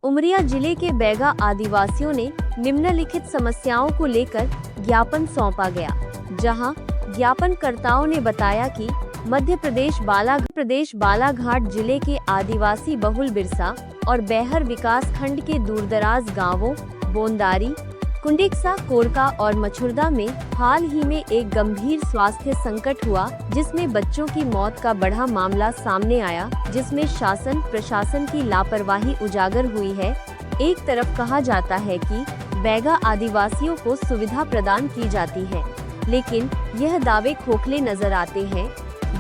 उमरिया जिले के बैगा आदिवासियों ने निम्नलिखित समस्याओं को लेकर ज्ञापन सौंपा गया, जहां ज्ञापनकर्ताओं ने बताया कि मध्य प्रदेश बालाघाट जिले के आदिवासी बहुल बिरसा और बैहर विकास खंड के दूरदराज गांवों बोंदारी, कुंडिक्सा, कोरका और मछुरदा में हाल ही में एक गंभीर स्वास्थ्य संकट हुआ, जिसमें बच्चों की मौत का बड़ा मामला सामने आया, जिसमें शासन प्रशासन की लापरवाही उजागर हुई है। एक तरफ कहा जाता है कि बैगा आदिवासियों को सुविधा प्रदान की जाती है, लेकिन यह दावे खोखले नजर आते हैं।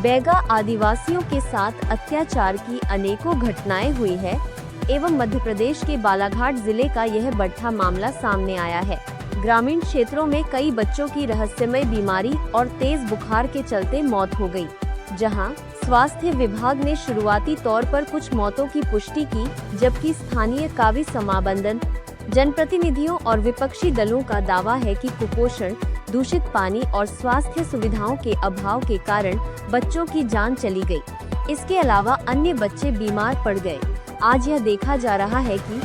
बैगा आदिवासियों के साथ अत्याचार की अनेकों घटनाएं हुई है एवं मध्य प्रदेश के बालाघाट जिले का यह बढ़ता मामला सामने आया है। ग्रामीण क्षेत्रों में कई बच्चों की रहस्यमय बीमारी और तेज बुखार के चलते मौत हो गई, जहां स्वास्थ्य विभाग ने शुरुआती तौर पर कुछ मौतों की पुष्टि की, जबकि स्थानीय कावी समाबंधन, जनप्रतिनिधियों और विपक्षी दलों का दावा है कि कुपोषण, दूषित पानी और स्वास्थ्य सुविधाओं के अभाव के कारण बच्चों की जान चली गई। इसके अलावा अन्य बच्चे बीमार पड़ गए। आज यह देखा जा रहा है कि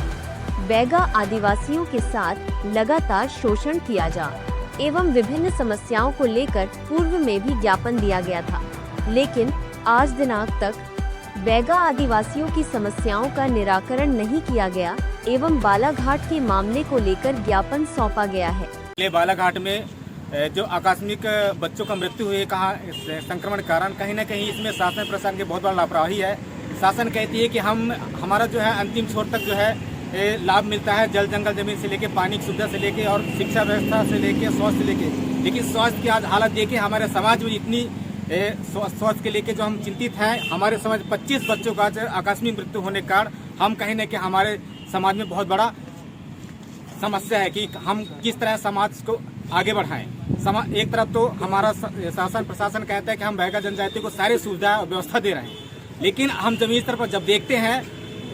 बैगा आदिवासियों के साथ लगातार शोषण किया जा एवं विभिन्न समस्याओं को लेकर पूर्व में भी ज्ञापन दिया गया था, लेकिन आज दिनांक तक बैगा आदिवासियों की समस्याओं का निराकरण नहीं किया गया एवं बालाघाट के मामले को लेकर ज्ञापन सौंपा गया है। बालाघाट में जो आकस्मिक बच्चों का मृत्यु हुई, कहाँ संक्रमण कारण, कहीं न कहीं इसमें शासन प्रशासन की बहुत बड़ा लापरवाही है। शासन कहती है कि हमारा जो है अंतिम छोर तक जो है लाभ मिलता है, जल जंगल जमीन से लेके, पानी की सुविधा से लेके और शिक्षा व्यवस्था से लेके, स्वास्थ्य से लेके, लेकिन स्वास्थ्य की आज हालत देखे हमारे समाज में इतनी स्वास्थ्य के लेके जो हम चिंतित हैं। हमारे समाज 25 बच्चों का आकस्मिक मृत्यु होने के कारण हम कहीं न कहीं हमारे समाज में बहुत बड़ा समस्या है कि हम किस तरह समाज को आगे बढ़ाएं। एक तरफ तो हमारा शासन प्रशासन कहता है कि हम बैगा जनजाति को सारी सुविधा और व्यवस्था दे रहे हैं, लेकिन हम जमीन स्तर पर जब देखते हैं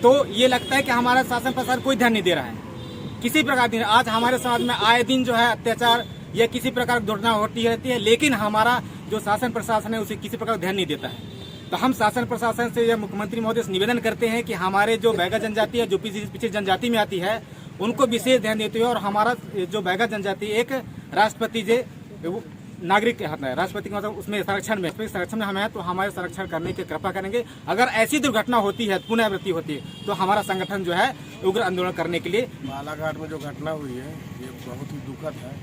तो ये लगता है कि हमारा शासन प्रशासन कोई ध्यान नहीं दे रहा है, किसी प्रकार की। आज हमारे समाज में आए दिन जो है अत्याचार या किसी प्रकार की दुर्घटना होती रहती है, लेकिन हमारा जो शासन प्रशासन है उसे किसी प्रकार ध्यान नहीं देता है। तो हम शासन प्रशासन से या मुख्यमंत्री महोदय से निवेदन करते हैं कि हमारे जो बैगा जनजाति है, जो पिछड़ी जनजाति में आती है, उनको विशेष ध्यान देते हुए और हमारा जो बैगा जनजाति एक राष्ट्रपति जे नागरिक के हाथ में है, राष्ट्रपति के मतलब उसमें संरक्षण में हम हैं, तो हमारे संरक्षण करने की कृपा करेंगे। अगर ऐसी दुर्घटना होती है, पुनरावृत्ति होती है, तो हमारा संगठन जो है उग्र आंदोलन करने के लिए। बालाघाट में जो घटना हुई है ये बहुत ही दुखद है।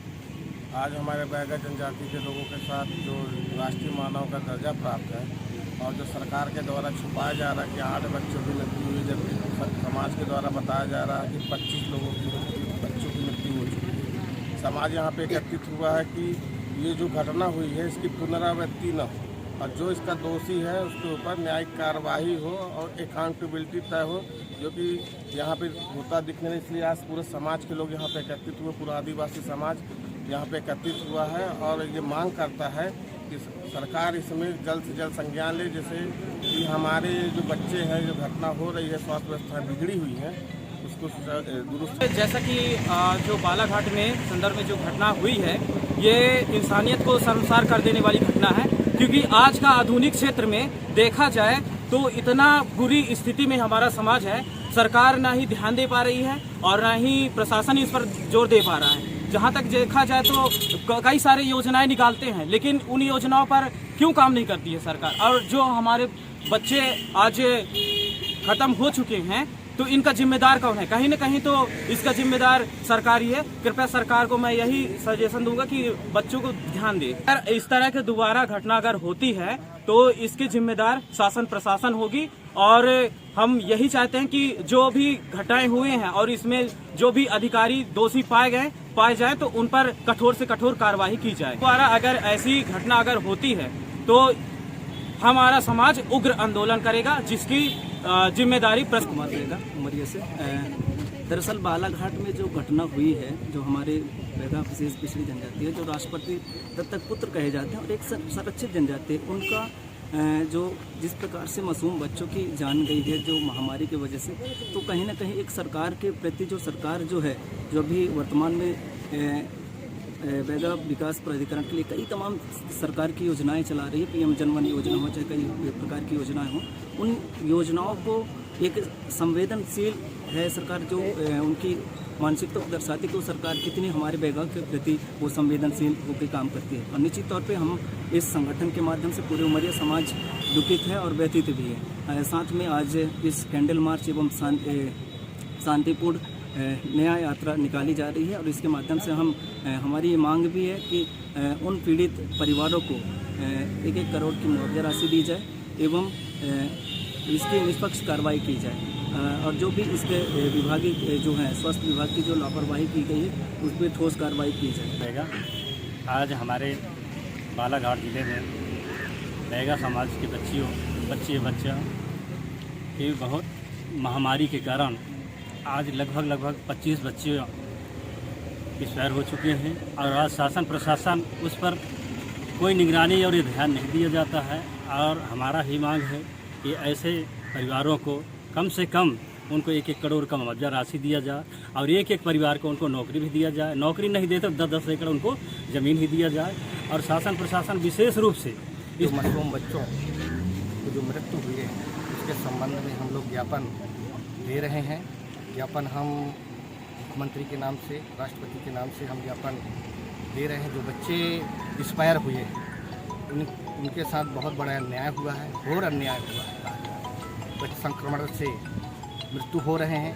आज हमारे बैगा जनजाति के लोगों के साथ जो राष्ट्रीय मानव का दर्जा प्राप्त है और जो सरकार के द्वारा छुपाया जा रहा है कि 8 बच्चों की मृत्यु हुई, जबकि समाज के द्वारा बताया जा रहा है कि 25 लोगों की बच्चों की मृत्यु हो चुकी है। समाज यहाँ पे एकत्रित हुआ है कि ये जो घटना हुई है इसकी पुनरावृत्ति न हो और जो इसका दोषी है उसके ऊपर न्यायिक कार्रवाई हो और अकाउंटेबिलिटी तय हो, जो कि यहाँ पे होता दिखने नहीं। इसलिए आज पूरे समाज के लोग यहाँ पे एकत्रित हुए, पूरा आदिवासी समाज यहाँ पे एकत्रित हुआ है और ये मांग करता है कि सरकार इसमें जल्द से जल्द संज्ञान ले, जैसे कि हमारे जो बच्चे हैं, जो घटना हो रही है, स्वास्थ्य व्यवस्था बिगड़ी हुई है, उसको दुरुस्त। जैसा कि जो बालाघाट में संदर्भ में जो घटना हुई है, ये इंसानियत को शर्मसार कर देने वाली घटना है, क्योंकि आज का आधुनिक क्षेत्र में देखा जाए तो इतना बुरी स्थिति में हमारा समाज है, सरकार ना ही ध्यान दे पा रही है और ना ही प्रशासन इस पर जोर दे पा रहा है। जहाँ तक देखा जाए तो कई सारे योजनाएं निकालते हैं, लेकिन उन योजनाओं पर क्यों काम नहीं करती है सरकार। और जो हमारे बच्चे आज खत्म हो चुके हैं, तो इनका जिम्मेदार कौन है? कहीं न कहीं तो इसका जिम्मेदार सरकार ही है। कृपया सरकार को मैं यही सजेशन दूंगा कि बच्चों को ध्यान दे। अगर इस तरह की दोबारा घटना अगर होती है तो इसके जिम्मेदार शासन प्रशासन होगी, और हम यही चाहते हैं कि जो भी घटनाएं हुए हैं और इसमें जो भी अधिकारी दोषी पाए जाए तो उन पर कठोर से कठोर कार्रवाई की जाए। दोबारा अगर ऐसी घटना अगर होती है तो हमारा समाज उग्र आंदोलन करेगा, जिसकी जिम्मेदारी कुमार देगा उमरिया से। दरअसल बालाघाट में जो घटना हुई है, जो हमारे बैगा विशेष पिछड़ी जनजाति है, जो राष्ट्रपति दत्तक पुत्र कहे जाते हैं और एक संरक्षित जनजाति है, उनका जो जिस प्रकार से मासूम बच्चों की जान गई है जो महामारी की वजह से, तो कहीं ना कहीं एक सरकार के प्रति जो सरकार जो है, जो अभी वर्तमान में बैगा विकास प्राधिकरण के लिए कई तमाम सरकार की योजनाएं चला रही है, PM जनवन योजना हो चाहे कई प्रकार की योजनाएं हों, उन योजनाओं को एक संवेदनशील है सरकार जो उनकी मानसिकता को दर्शाती कि वो सरकार कितनी हमारे बैगा के प्रति वो संवेदनशील होकर काम करती है। और निश्चित तौर पे हम इस संगठन के माध्यम से पूरे उमरिया समाज दुखित है और व्यथित भी है। साथ में आज इस कैंडल मार्च एवं शांतिपूर्ण न्याय यात्रा निकाली जा रही है और इसके माध्यम से हम हमारी ये मांग भी है कि उन पीड़ित परिवारों को 1-1 करोड़ की मुआवजा राशि दी जाए एवं इसकी निष्पक्ष कार्रवाई की जाए और जो भी इसके विभागीय जो है स्वास्थ्य विभाग की जो लापरवाही की गई है उस पर ठोस कार्रवाई की जाए। आज हमारे बालाघाट जिले में बैगा समाज के बच्चा की बहुत महामारी के कारण आज लगभग 25 बच्चे एक्सपायर हो चुके हैं और आज शासन प्रशासन उस पर कोई निगरानी और ध्यान नहीं दिया जाता है। और हमारा ही मांग है कि ऐसे परिवारों को कम से कम उनको 1-1 करोड़ का मुआवजा राशि दिया जाए और एक परिवार को उनको नौकरी भी दिया जाए। नौकरी नहीं दे तो 10-10 एकड़ उनको ज़मीन ही दिया जाए। और शासन प्रशासन विशेष रूप से इस मासूम बच्चों की जो मृत्यु हुई है उसके संबंध में हम लोग ज्ञापन दे रहे हैं। ज्ञापन हम मुख्यमंत्री के नाम से, राष्ट्रपति के नाम से हम ज्ञापन दे रहे हैं। जो बच्चे एक्सपायर हुए हैं उनके साथ बहुत बड़ा अन्याय हुआ है, घोर अन्याय हुआ है। बच्चे संक्रमण से मृत्यु हो रहे हैं,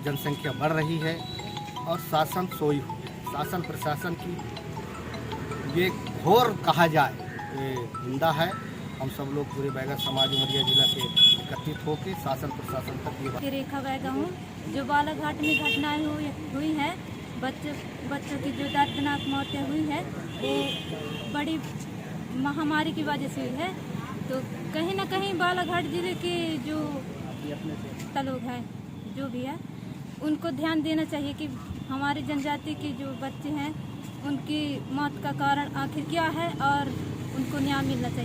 जनसंख्या बढ़ रही है और शासन सोई हुई है। शासन प्रशासन की ये घोर कहा जाए ये निंदा है। हम सब लोग पूरे बैगा समाज उमरिया जिला के एकत्रित होकर शासन प्रशासन तक ये बात। रेखा बैगा हूँ। जो बालाघाट में घटनाएं हुई हैं, बच्चों की जो दर्दनाक मौतें हुई है वो बड़ी महामारी की वजह से हुई है। तो कहीं ना कहीं बालाघाट जिले के जो लोग हैं जो भी है उनको ध्यान देना चाहिए कि हमारे जनजाति के जो बच्चे हैं उनकी मौत का कारण आखिर क्या है और उनको न्याय मिलना चाहिए।